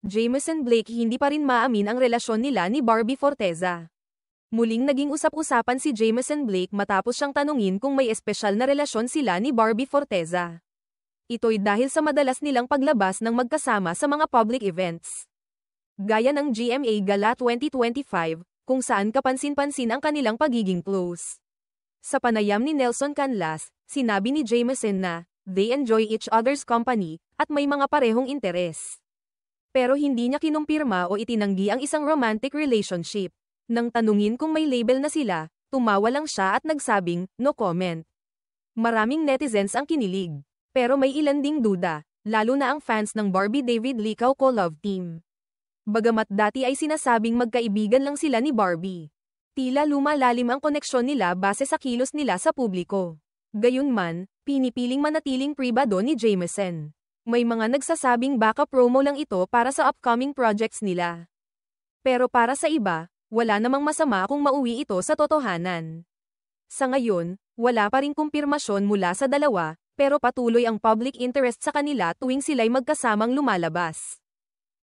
Jameson Blake hindi pa rin maamin ang relasyon nila ni Barbie Forteza. Muling naging usap-usapan si Jameson Blake matapos siyang tanungin kung may espesyal na relasyon sila ni Barbie Forteza. Ito'y dahil sa madalas nilang paglabas ng magkasama sa mga public events. Gaya ng GMA Gala 2025, kung saan kapansin-pansin ang kanilang pagiging close. Sa panayam ni Nelson Canlas, sinabi ni Jameson na, they enjoy each other's company, at may mga parehong interes. Pero hindi niya kinumpirma o itinanggi ang isang romantic relationship. Nang tanungin kung may label na sila, tumawa lang siya at nagsabing, no comment. Maraming netizens ang kinilig. Pero may ilan ding duda, lalo na ang fans ng Barbie David Licao co-love team. Bagamat dati ay sinasabing magkaibigan lang sila ni Barbie. Tila lumalalim ang koneksyon nila base sa kilos nila sa publiko. Gayunman, pinipiling manatiling pribado ni Jameson. May mga nagsasabing baka promo lang ito para sa upcoming projects nila. Pero para sa iba, wala namang masama kung mauwi ito sa totohanan. Sa ngayon, wala pa ring kumpirmasyon mula sa dalawa, pero patuloy ang public interest sa kanila tuwing sila'y magkasamang lumalabas.